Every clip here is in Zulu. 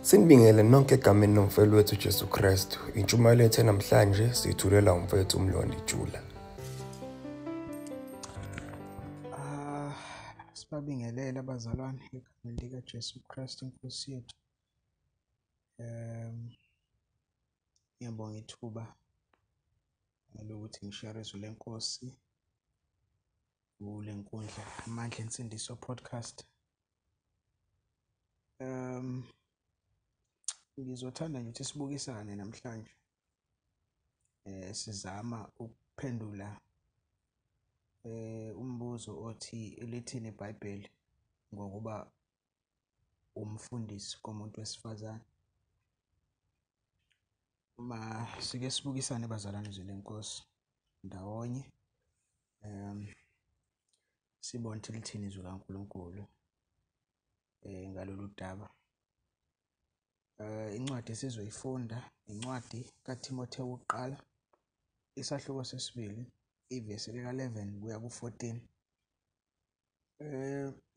Sinibingele nonke egameni lomfelo wethu Jesu Kristu. Intshumayelo yethu namhlanje sithulela umfethu uMlondi Jula. Sibabingelele abazalwane egameni lika Jesu Kristu Inkosi yethu. Ngiyabonga ithuba lokuthi ngishare izwi lenkosi kule nkundla Amandla Ensindiso podcast. Ngizothanda nje ukuthi sibukisane namhlanje. Sizama ukuphendula umbuzo othi elithini iBhayibheli ngokuba umfundisi komuntu wesifazane. Sike sibukisane bazalwane izwi lenkosi ndawonye. Sibone ukuthi lithini izwi kaNkulunkulu ngalolu daba. Incwadi esizoyifunda incwadi kaTimotheo wokuqala isahluko sesibili ivesi lika-11 kuya ku-14.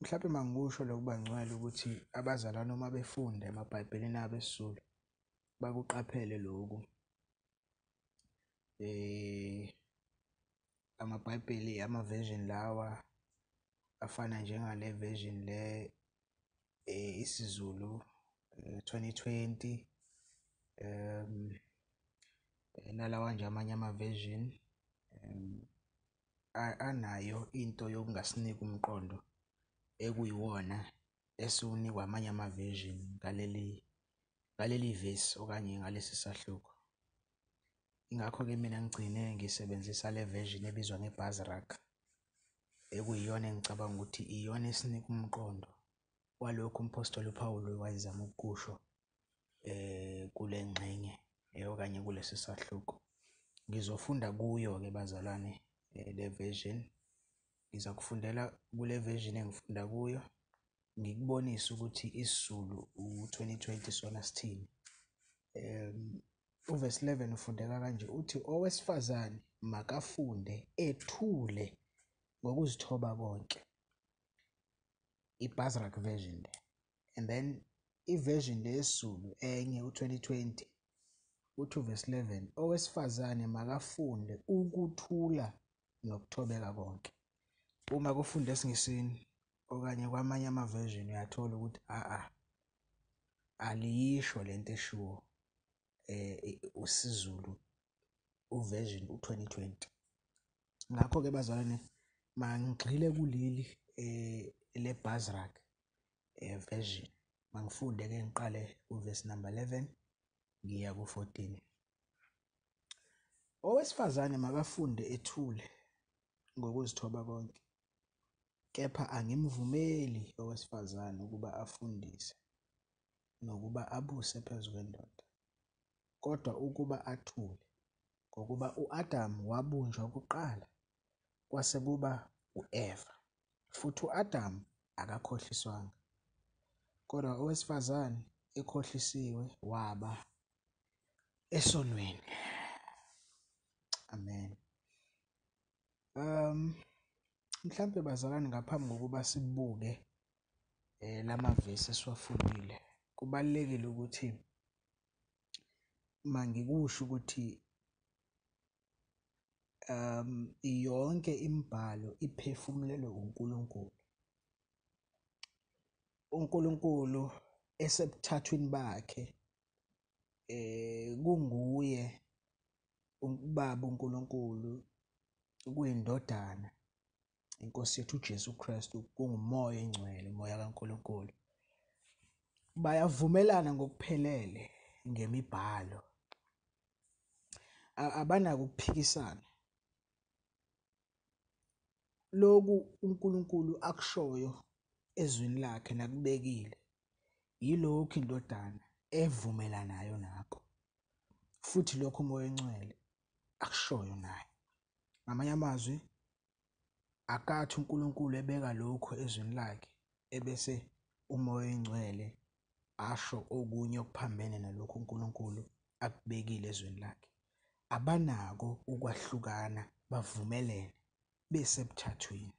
Mhlawumbe mangikusho lokuba ngcwele ukuthi abazalwane uma befunda emabhayibhelini abo esiZulu bakuqaphele lokhu. Amabhayibheli ama-version lawa afana njengale version le isiZulu 2020 nalawa nje amanye ama-version anayo into yokungasiniki umqondo ekuyiwona esiwunikwa amanye ama-version ngaleli vesi okanye ngalesi sahluko. Ingakho-ke mina ngigcine ngisebenzisa le version ebizwa ngeBazrak ekuyiyona engicabanga ukuthi iyona esinika umqondo walokhu umpostoli uPawulu wayezama ukukusho kule ngxenye okanye kulesi sahluko. Ngizofunda kuyo-ke bazalwane le version. Ngiza kufundela kule version engifunda kuyo ngikubonisa ukuthi isiZulu u-2020 sona sithini. Uvesi 11 ufundeka kanje uthi owesifazane makafunde ethule ngokuzithoba konke. iBazrak version le. And then iversion lesiZulu enye u-2020 uthi uvesi 11 owesifazane makafunde ukuthula nokuthobeka konke. Uma kufunda esiNgisini okanye kwamanye ama-version uyathola ukuthi aliyisho lento eshiwo usiZulu uversion u-2020. Ngakho-ke bazalwane mangigxile kuleli leBazrak version mangifunde-ke ngiqale uvesi number 11 ngiya ku-14. Owesifazane makafunde ethule ngokuzithoba konke, kepha angimvumeli owesifazane ukuba afundise nokuba abuse phezu kwendoda, kodwa ukuba athule, ngokuba u-Adamu wabunjwa kuqala kwase kuba u-Eva, futhi u-Adamu akakhohliswanga, kodwa owesifazane ekhohlisiwe waba esonweni. Amen. Mhlawumbe bazalwane ngaphambi kokuba sibuke lamavesi esiwafundile, kubalulekile ukuthi mangikusho ukuthi yonke imibhalo iphefumulelwe uNkulunkulu. uNkulunkulu esebuthathweni bakhe kunguye ubaba uNkulunkulu, kuyindodana iNkosi yethu uJesu Kristu, kungumoya engcwele, umoya kaNkulunkulu. Bayavumelana ngokuphelele ngemibhalo, abanako ukuphikisana. Lokhu uNkulunkulu akushoyo ezwini lakhe nakubekile yilokhu indodana evumelanayo nakho, futhi lokhu umoya engcwele akushoyo naye. Ngamanye amazwi akathi uNkulunkulu ebeka lokhu ezwini lakhe ebese umoya engcwele asho okunye okuphambene nalokhu uNkulunkulu akubekile ezweni lakhe. Abanako ukwahlukana, bavumelene besebuthathweni.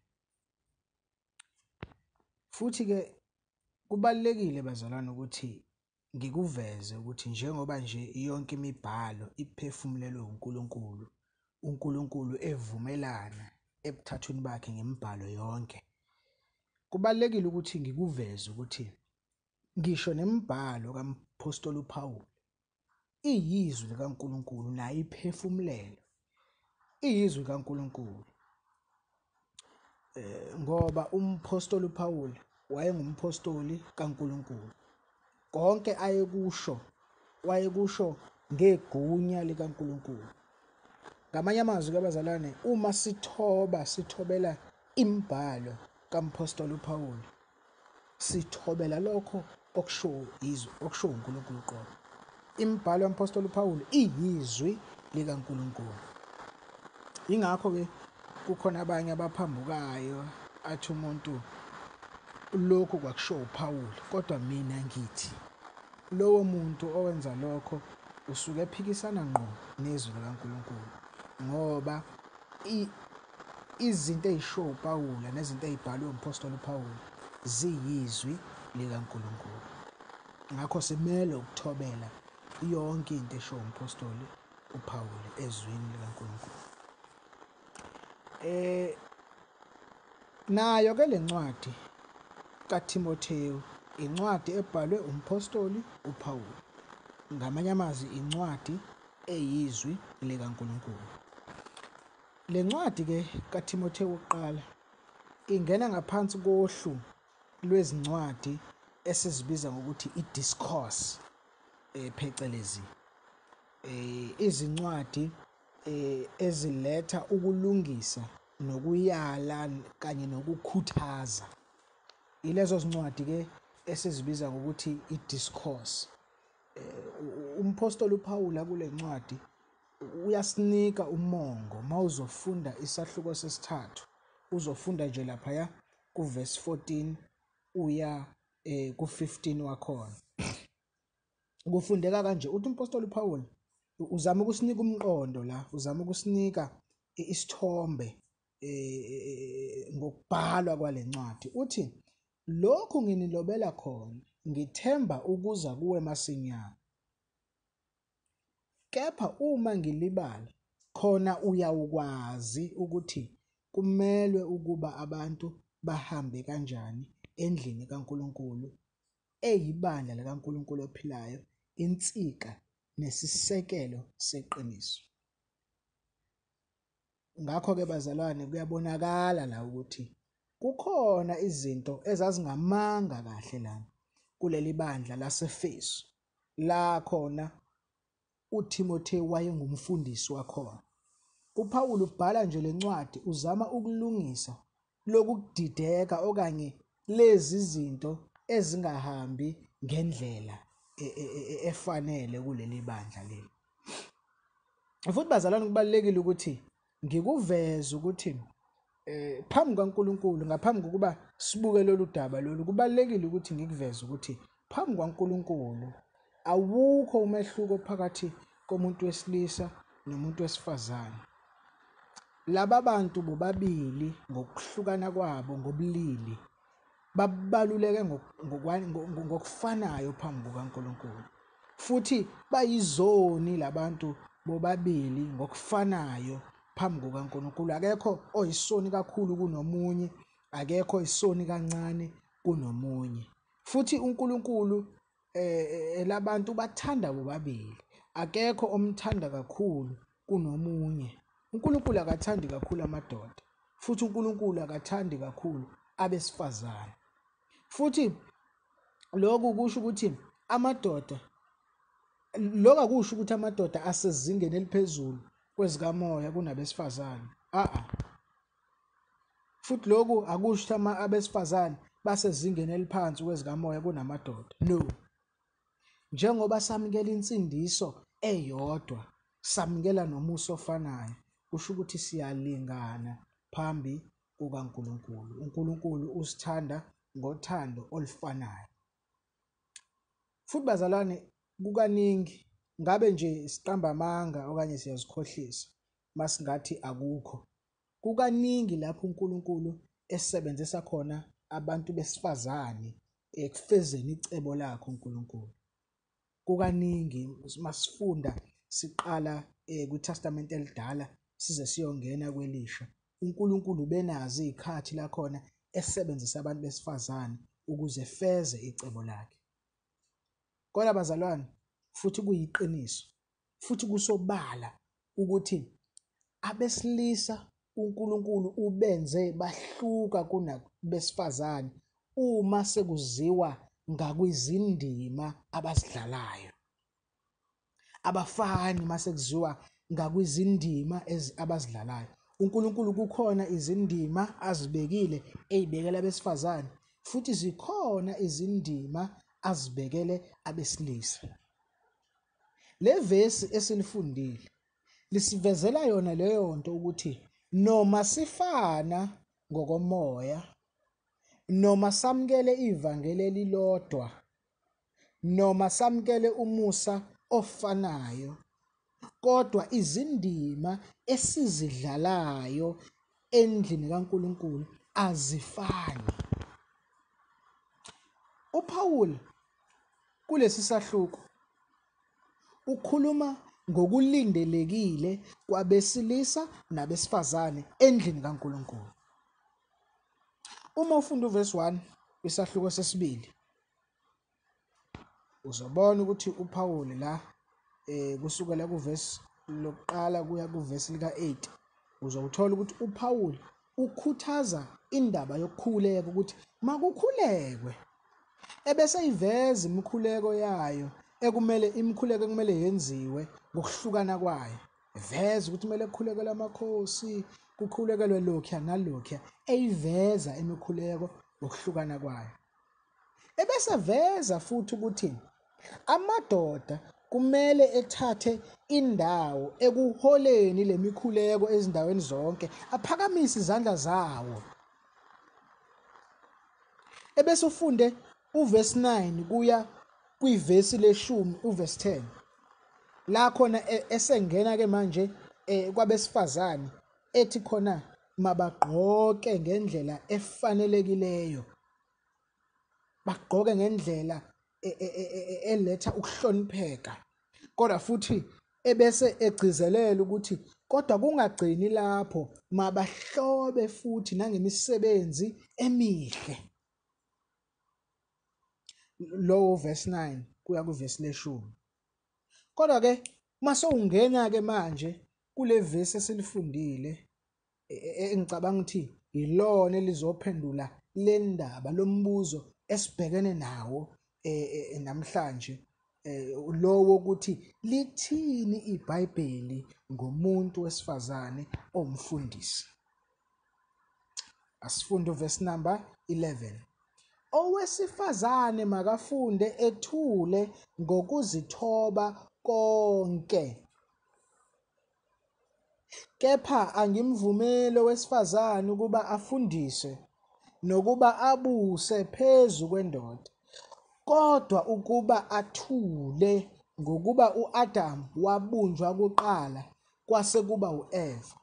Futhi ke kubalekile bazalwane ukuthi ngikuveze ukuthi njengoba nje yonke imibhalo iphefumulelwe uNkulunkulu, uNkulunkulu evumelana ebuthathweni bakhe ngemibhalo yonke. Kubalulekile ukuthi ngikuveze ukuthi ngisho nemibhalo kaMpostoli uPawulu iyizwi likaNkulunkulu, nayo iphefumulelwe iyizwi likaNkulunkulu. Ngoba umpostoli uPawulu wayengumpostoli kaNkulunkulu. Konke wayekusho ngegunya likaNkulunkulu. Ngamanye amazwi abazalwane, uma sithobela imibhalo kaMpostoli uPawulu, sithobela lokho okusho uNkulunkulu qobo. Imibhalo kaMpostoli uPawulu iyizwi likaNkulunkulu. Ingakho-ke kukhona abanye abaphambukayo athi umuntu lokhu kwakusho uPawulu, kodwa mina ngithi lowo muntu owenza lokho usuke ephikisana ngqo nezwi likaNkulunkulu, ngoba izinto ezisho uPawulu nezinto ezibhalwe umpostoli uPawulu ziyizwi likaNkulunkulu. Ngakho simele ukuthobela yonke into esho umpostoli uPawulu ezwini likaNkulunkulu. Nayo ke le ncwadi kaTimotheyu, incwadi ebhalwe umpostoli uPawulu, ngamanye amazwi incwadi eyizwi likaNkulunkulu. Le ncwadi ke kaTimotheyu oqala ingena ngaphansi kohlu lwezincwadi esizibiza ngokuthi i-discourse phecelezi izincwadi eziletha ukulungisa nokuyala kanye nokukhuthaza. Ilezo zincwadi ke esizibiza ngokuthi i-discourse. Umpostoli uPawulu kule ncwadi uyasinika umongo. Mawuzofunda isahluko sesithathu, uzofunda nje laphaya kuverse 14 uya ku-15 wakhona. Kufundeka kanje, uthi umpostoli uPawulu uzama ukusinika umqondo la, uzama ukusinika isithombe ngokubhalwa kwale ncwadi. Uthi, lokhu nginilobela khona ngithemba ukuza kuwe masinyane. Kepha uma ngilibala, khona uyawukwazi ukuthi kumelwe ukuba abantu bahambe kanjani endlini kaNkulunkulu, eyibandla likaNkulunkulu ophilayo, insika nesisekelo seqiniso. Ngakho-ke bazalwane, kuyabonakala la ukuthi kukhona izinto ezazingamanga kahle lana kuleli bandla laseFesu, la khona uTimotheyu wayengumfundisi wakhona. uPawulu ubhala nje le ncwadi uzama ukulungisa lokudideka okanye lezi zinto ezingahambi ngendlela efanele kuleli bandla leli. Futhi bazalwane, kubalulekile ukuthi ngikuveze ukuthi phambi kaNkulunkulu, ngaphambi kokuba sibuke lolu daba lolu, kubalulekile ukuthi ngikuveze ukuthi phambi kaNkulunkulu awukho umehluko phakathi komuntu wesilisa nomuntu wesifazane. Laba bantu bobabili ngokuhlukana kwabo ngobulili babaluleke ngokufanayo phambi kukaNkulunkulu, futhi bayizoni labantu bobabili ngokufanayo phambi kukaNkulunkulu. Akekho oyisoni kakhulu kunomunye, akekho oyisoni kancane kunomunye. Futhi uNkulunkulu labantu bathanda bobabili, akekho omthanda kakhulu kunomunye. uNkulunkulu akathandi kakhulu amadoda, futhi uNkulunkulu akathandi kakhulu abesifazane. Futhi lokhu kusho ukuthi lokhu akusho ukuthi amadoda asezingeni eliphezulu kwezikamoya kunabesifazane. Futhi lokhu akusho ukuthi abesifazane basezingeni eliphansi kwezikamoya kunamadoda. No. Njengoba samukela insindiso eyodwa, samukela nomusa ofanayo, kusho ukuthi siyalingana phambi kukaNkulunkulu. uNkulunkulu usithanda ngothando olufanayo. Futhi bazalwane, kukaningi ngabe nje siqamba amanga okanye siyazikhohlisa masingathi akukho. Kukaningi lapho uNkulunkulu esebenzisa khona abantu besifazane ekufezeni icebo lakhe uNkulunkulu. kukaningi masifunda siqala kwiTestament elidala size siyongena kwelisha. uNkulunkulu ubenazo izikhathi la khona esebenzisa abantu besifazane ukuze feze icebo lakhe. Kodwa bazalwane, futhi kuyiqiniso, futhi kusobala ukuthi abesilisa uNkulunkulu ubenze bahluka kunabesifazane uma sekuziwa ngakwizindima abazidlalayo. Abafani mase kuziwa ngakwizindima abazidlalayo. uNkulunkulu kukhona izindima azibekile ezibekela abesifazane, futhi zikhona izindima azibekele abesilisa. Le vesi esilifundile lisivezela yona leyo nto ukuthi noma sifana ngokomoya, noma samukele ivangeli elilodwa, noma samukele umusa ofanayo, kodwa izindima esizidlalayo endlini kaNkulunkulu azifani. uPaul kulesi sahluko ukhuluma ngokulindelekile kwabesilisa nabesifazane endlini kaNkulunkulu. Uma ufunda uvesi 1 isahluko sesibili, uzobona ukuthi uPaul la kusukela kuvesi lokuqala kuya kuvesi lika-8, uzothola ukuthi uPaul ukhuthaza indaba yokukhuleka ukuthi makukhulekwe, ebese iveza imikhuleko yayo imikhuleko ekumele yenziwe ngokuhlukana kwayo. Veza ukuthi kumele kukhulekele amakhosi, kukhulekelwe lokhuya nalokhuya, eyiveza imikhuleko ngokuhlukana kwayo. Ebese veza futhi ukuthi amadoda kumele ethathe indawo ekuholeni le mikhuleko ezindaweni zonke, aphakamise izandla zawo. Ebese ufunde uvesi 9 kuya kwivesi le-10, uvesi 10. La khona esengena-ke manje kwabesifazane ethi khona mabagqoke ngendlela efanelekileyo, bagqoke ngendlela eletha ukuhlonipheka. Kodwa futhi ebese egcizelela ukuthi kodwa kungagcini lapho, mabahlobe futhi nangemisebenzi emihle. Lowo verse 9 kuya kuvesi le-10. Kodwa-ke mase ungena-ke manje kule vesi esilifundile, engicabanga ukuthi yilona elizophendula le ndaba, lo mbuzo esibhekene nawo namhlanje, lo wokuthi lithini iBhayibheli ngomuntu wesifazane omfundisi. Asifunde uvesi number 11. Owesifazane makafunde ethule ngokuzithoba konke, kepha angimvumeli owesifazane ukuba afundise nokuba abuse phezu kwendoda, kodwa ukuba athule, ngokuba u-Adamu wabunjwa kuqala kwase kuba u-Eva.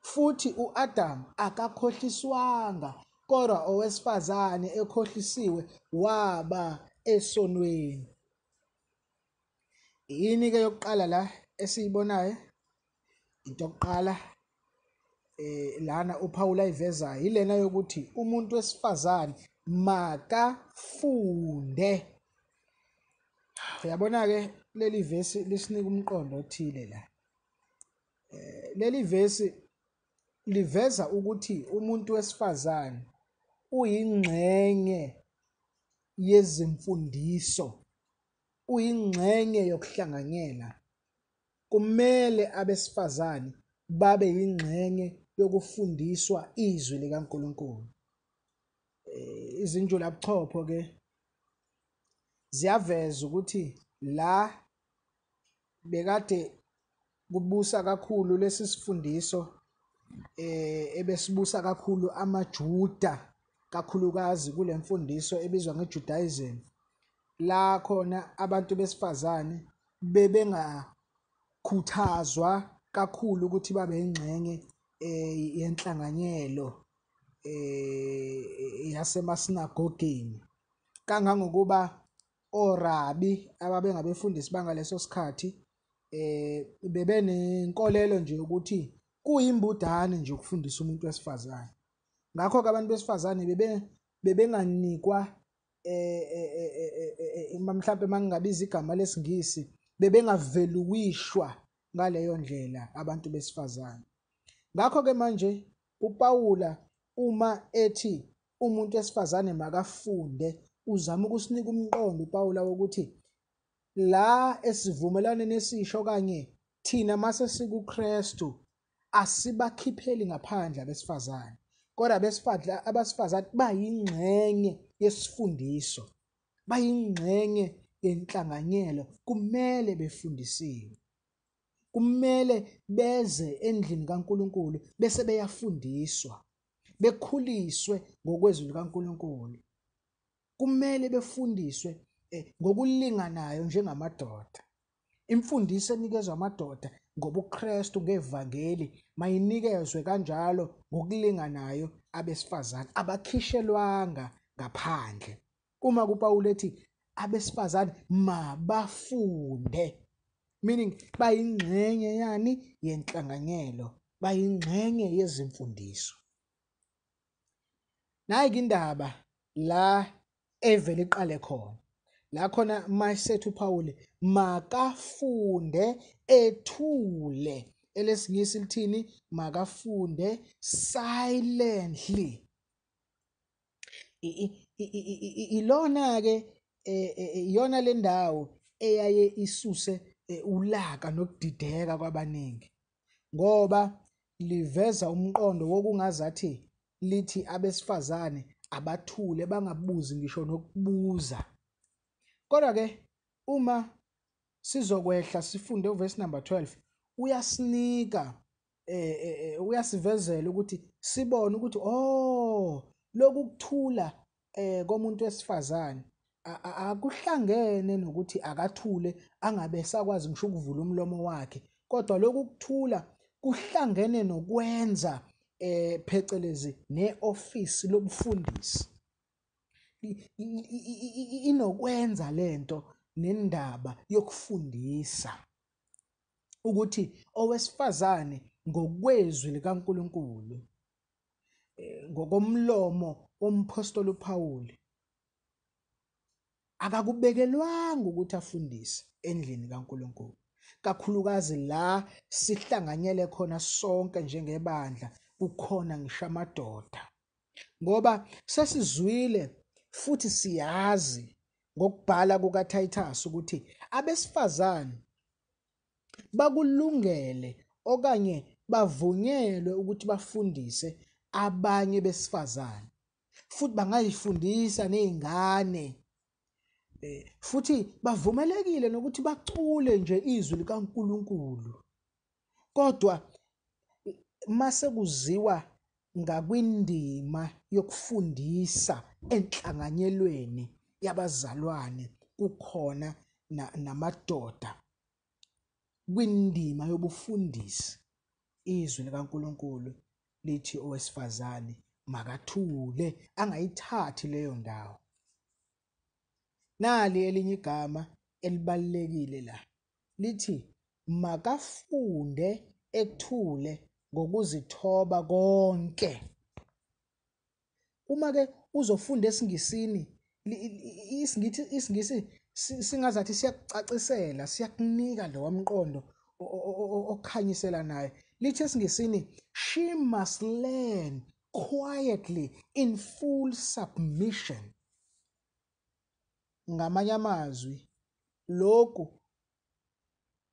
Futhi u-Adamu akakhohliswanga, kodwa owesifazane ekhohlisiwe waba esonweni. Yini-ke yokuqala la esiyibonayo? Into yokuqala lana uPaul ayivezayo ilena yokuthi umuntu wesifazane makafunde. Uyabona-ke leli vesi lisinika umqondo othile la. Leli vesi liveza ukuthi umuntu wesifazane uyingxenye yezimfundiso, uyingxenye yokuhlanganyela. Kumele abesifazane babe yingxenye yokufundiswa izwi likaNkulunkulu. Izinjulabuchopho-ke ziyaveza ukuthi la bekade kubusa kakhulu lesi sifundiso, ebesibusa kakhulu amaJuda, kakhulukazi kule mfundiso ebizwa ngeJudaism. La khona abantu besifazane bebengakhuthazwa kakhulu ukuthi babe yingxenye yenhlanganyelo yasemasinagogeni, kangangokuba orabi ababengabefundisi bangaleso sikhathi bebenenkolelo nje ukuthi kuyimbudane nje ukufundisa umuntu wesifazane. Ngakho-ke abantu besifazane bebenganikwa mhlampe mangingabiza igama lesingisi, bebengaveluwishwa ngaleyo ndlela abantu besifazane. Ngakho-ke manje uPawula uma ethi umuntu wesifazane makafunde, uzama ukusinika umqondo uPawula wokuthi la esivumelane nesisho okanye thina mase sikuKristu asibakhipheli ngaphandle abesifazane, kodwa abesifazane bayingxenye yesifundiso, bayingxenye yenhlanganyelo, kumele befundisiwe. Kumele beze endlini kaNkulunkulu bese beyafundiswa, bekhuliswe ngokwezwi likaNkulunkulu. Kumele befundiswe ngokulinganayo njengamadoda. Imfundiso enikezwa amadoda ngobuKristu ngevangeli mayinikezwe kanjalo ngokulinganayo abesifazane abakhishelwanga ngaphandle. Uma kuPawulu ethi abesifazane mabafunde, meaning bayingxenye yani yenhlanganyelo, bayingxenye yezimfundiso. Nayi indaba la evele iqale khona, la khona mayisethu uPawulu makafunde ethule, elesingisi lithini? Makafunde silently. Ilona-ke iyona le ndawo eyaye isuse ulaka nokudideka kwabaningi, ngoba liveza umqondo wokungazathi lithi abesifazane abathule bangabuzi ngisho nokubuza. Kodwa-ke uma sizokwehla sifunde uvesi number 12, uyasinika uyasivezela ukuthi sibone ukuthi lokhu kuthula komuntu wesifazane akuhlangene nokuthi akathule angabe sakwazi ngisho ukuvula umlomo wakhe, kodwa lokhu kuthula kuhlangene nokwenza phecelezi ne-office lobufundisi, inokwenza lento nendaba yokufundisa ukuthi owesifazane ngokwezwi likaNkulunkulu, ngokomlomo wompostoli uPawuli, akakubekelwanga ukuthi afundise endlini kaNkulunkulu, kakhulukazi la sihlanganyele khona sonke njengebandla, kukhona ngisho amadoda. Ngoba sesizwile futhi siyazi ngokubhala kukaThayithasi ukuthi abesifazane bakulungele okanye bavunyelwe ukuthi bafundise abanye besifazane, futhi bangayifundisa nezingane, futhi bavumelekile nokuthi bacule nje izwi likaNkulunkulu. Kodwa mase kuziwa ngakwindima yokufundisa enhlanganyelweni yabazalwane, kukhona namadoda kwindima yobufundisi, izwi likaNkulunkulu lithi owesifazane makathule, angayithathi leyo ndawo. Nali elinye igama elibalekile la lithi makafunde ethule ngokuzithoba konke. Uma-ke uzofunda esingisini, isingisi singazathi siyakucacisela, siyakunika lo wamqondo okhanyisela naye. Lithi esingisini, she must learn quietly in full submission. Ngamanye amazwi, lokhu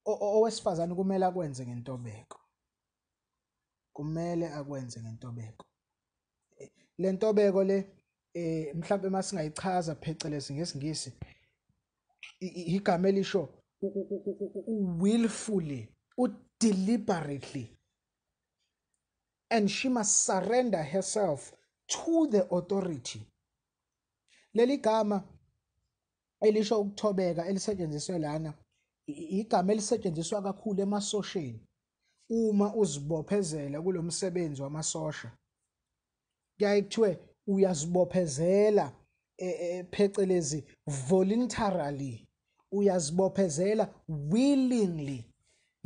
owesifazane kumele akwenze ngentobeko. Kumele akwenze ngentobeko. Le ntobeko le mhlawumbe masingayichaza phecelezi ngesingisi, igama elisho willfully, deliberately, and she must surrender herself to the authority. Leli gama elisho ukuthobeka elisetshenziswe lana igama elisetshenziswa kakhulu emasosheni. Uma uzibophezela kulomsebenzi wamasosha, kuyaye kuthiwe uyazibophezela phecelezi voluntarily, uyazibophezela willingly.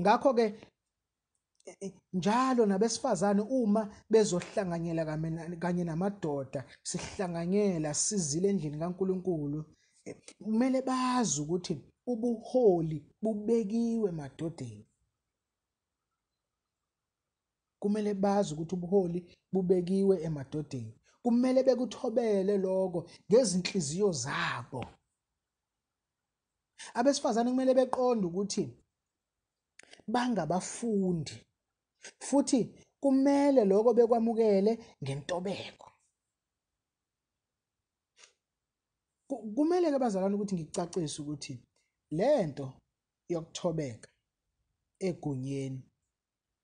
Ngakho ke njalo nabesifazane uma bezohlanganyela kanye namadoda, sihlanganyela sizile endlini kaNkulunkulu, kumele bazi ukuthi ubuholi bubekiwe emadodeni. Kumele bazi ukuthi ubuholi bubekiwe emadodeni. Kumele bekuthobele lokho ngezinhliziyo zabo. Abesifazane kumele beqonde ukuthi bangabafundi, futhi kumele lokho bekwamukele ngentobeko. Kumele ke bazalwane ukuthi ngicacise ukuthi lento yokuthobeka egunyeni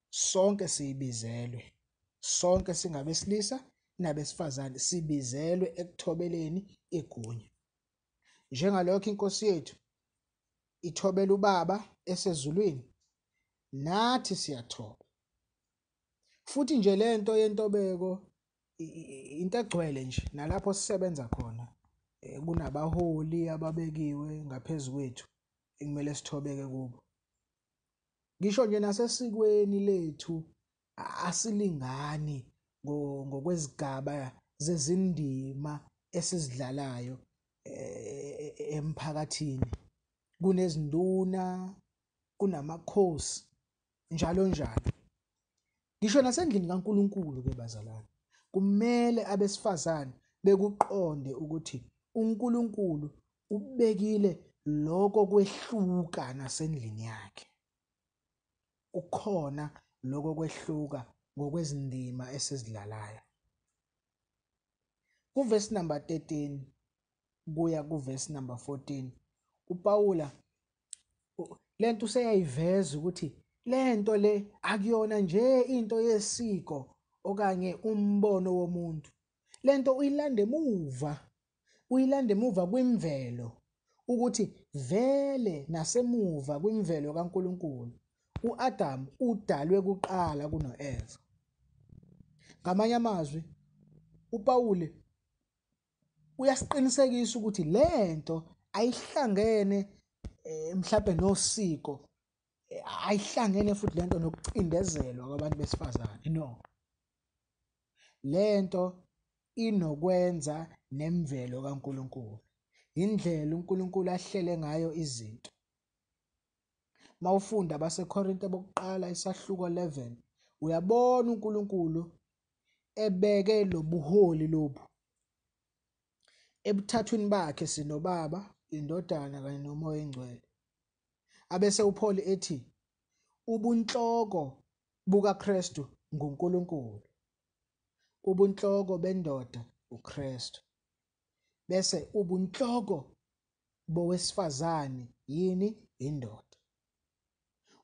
sonke siyibizelwe, sonke singabesilisa nabesifazane sibizelwe ekuthobeleni igunya. Njengalokho iNkosi yethu ithobela ubaba esezulwini, nathi siyathoba. Futhi nje lento yentobeko into egcwele nje nalapho sisebenza khona, kunabaholi ababekiwe ngaphezulu kwethu ekumele sithobeke kubo. Ngisho nje nasesikweni lethu asilingani ngokwezigaba zezindima esizidlalayo emphakathini. Kunezinduna, kunamakhosi, njalo njalo. Ngisho nasendlini kaNkulunkulu ke bazalwane, kumele abesifazane bekuqonde ukuthi uNkulunkulu ubekile lokho kwehluka nasendlini yakhe. Ukhona lokho kwehluka ngokwezindima esizidlalayo. Kuvesi number 13 kuya kuvesi number 14, uPawula lento useyayiveza ukuthi lento le akuyona nje into yesiko okanye umbono womuntu. Lento uyilanda emuva kwimvelo, ukuthi vele nasemuva kwimvelo kaNkulunkulu uAdam udalwe kuqala kunoEva. Ngamanye amazwi uPawule uyasiqinisekisa ukuthi lento ayihlangene mhlawumbe nosiko, ayihlangene futhi lento nokucindezelwa kwabantu besifazane. No, lento inokwenza nemvelo kaNkulunkulu, indlela uNkulunkulu ahlele ngayo izinto. Mawufunda abaseKorinte bokuqala isahluko 11, uyabona uNkulunkulu ebeke lobuholi lobu ebuthathweni bakhe sinobaba, indodana kanye nomoya oyingcwele. Abese uPaul ethi ubunhloko bukaKristu nguNkulunkulu, ubunhloko bendoda uKristu, bese ubunhloko bowesifazane yini? Indoda.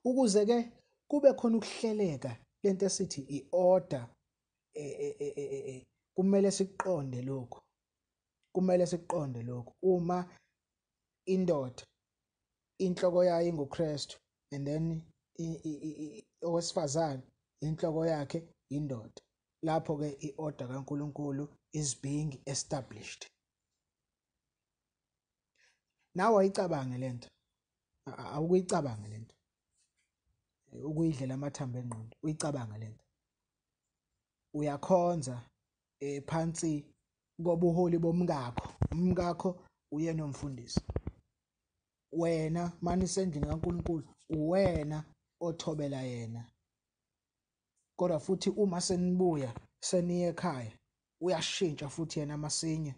Ukuze ke kube khona ukuhleleka, lento esithi i-order, kumele siqonde lokho. Kumele siqonde lokho. Uma indoda inhloko yayo nguKristu, and then owesifazane inhloko yakhe indoda, lapho ke i-order kaNkulunkulu is being established. Nawe ayicabange lento, awukuyicabange lento, ukuyidlela amathambo engqondo, uyicabange lento. Uyakhonza phansi kobuholi bomkakho, umkakho uyena umfundisi. Wena manje isendlini kaNkulunkulu uwena othobela yena. Kodwa futhi uma senibuya seniye ekhaya, uyashintsha futhi yena masinya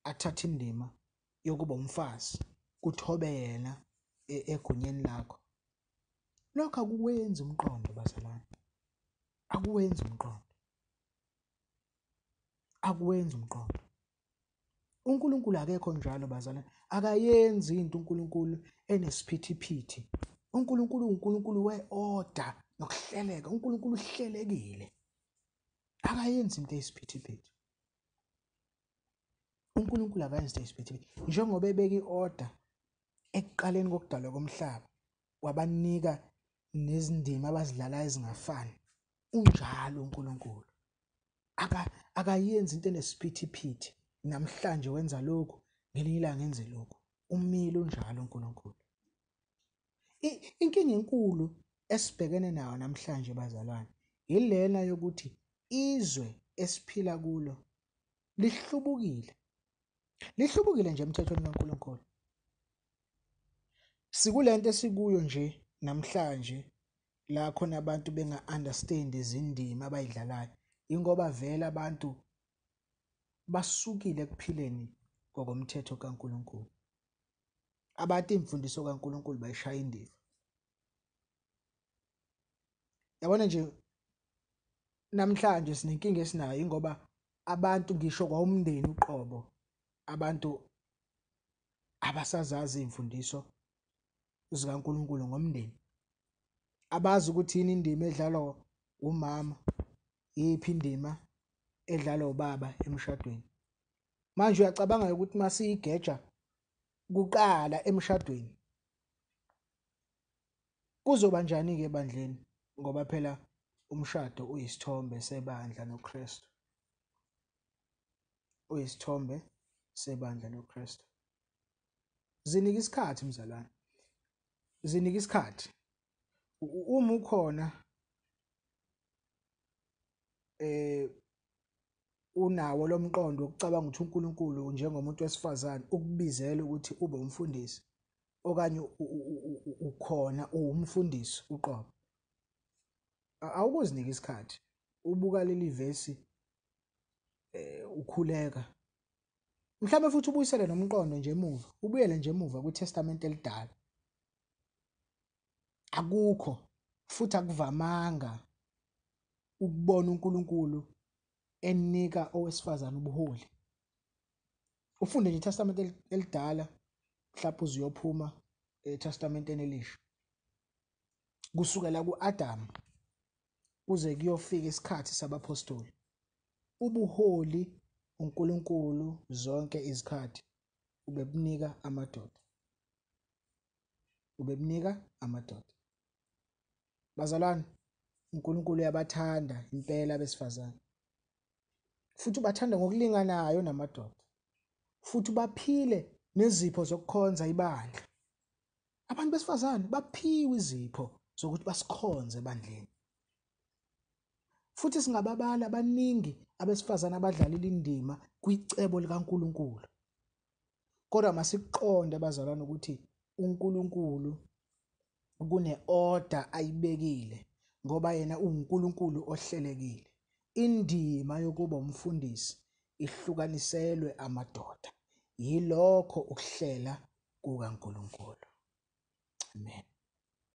athatha indima yokuba umfazi, kuthobe yena egunyeni lakho. Lokho akuwenzi umqondo bazalwane, akuwenzi umqondo, akuwenzi umqondo. uNkulunkulu akekho njalo bazalwane, akayenzi into uNkulunkulu enesiphithiphithi. uNkulunkulu uNkulunkulu we-order nokuhleleka. uNkulunkulu uhlelekile, akayenzi into eyisiphithiphithi. uNkulunkulu akayenzi into eyisiphithiphithi. Njengoba ebeka i-order ekuqaleni kokudalwa komhlaba, wabanika nezindima abazidlalayo ezingafani, unjalo uNkulunkulu. Akayenzi into enesiphithiphithi. namhlanje wenza lokhu, ngelinye ilanga enze lokhu. Umile unjalo uNkulunkulu. Inkinga enkulu esibhekene nayo namhlanje bazalwane ilena yokuthi izwe esiphila kulo lihlubukile nje emthethweni kaNkulunkulu. Sikulento esikuyo nje namhlanje la khona abantu benga-understand izindima abayidlalayo, ingoba vele abantu basukile ekuphileni ngokomthetho kaNkulunkulu. Abathi imfundiso kaNkulunkulu bayishaya indiva. Yabona nje namhlanje sinenkinga esinayo ingoba abantu ngisho kwawumndeni uqobo, abantu abasazazi imfundiso zikaNkulunkulu ngomndeni. Abazi ukuthi yini indima edlalwa umama, yiphi indima edlalwa ubaba emshadweni. Manje uyacabanga ukuthi masiyigeja kuqala emshadweni kuzoba njani ke ebandleni, ngoba phela umshado uyisithombe sebandla noKristu. Uyisithombe sebandla noKristu. Zinika isikhathi mzalwane. Zinika isikhathi. Uma ukhona unawo lo mqondo wokucabanga ukuthi uNkulunkulu njengomuntu wesifazane ukubizela ukuthi ube umfundisi okanye ukhona uwumfundisi uqobo, awukuzinika isikhathi ubuka leli vesi ukhuleka, mhlawumbe futhi ubuyisele nomqondo nje emuva, ubuyele nje emuva kwiTestament elidala. Akukho futhi akuvamanga ukubona uNkulunkulu enika owesifazane ubuholi. Ufunde nje iTestament elidala, mhlawumbe uze uyophuma eTestamenteni elisha, kusukela ku-Adam kuze kuyofika isikhathi sabaphostoli. Ubuholi uNkulunkulu zonke izikhathi ubebunika amadoda. Ubebunika amadoda. Bazalwane, uNkulunkulu uyabathanda impela abesifazane, futhi ubathanda ngokulinganayo namadoda, futhi baphile nezipho zokukhonza ibandla. Abantu besifazane baphiwe izipho zokuthi basikhonze ebandleni. Futhi singababala abaningi abesifazane abadlalile indima kwicebo likaNkulunkulu. Kodwa masiqonde bazalwane ukuthi uNkulunkulu kune-order ayibekile ngoba yena uNkulunkulu ohlelekile. Indima yokuba umfundisi ihlukaniselwe amadoda. Yilokho ukuhlela kukaNkulunkulu. Amen.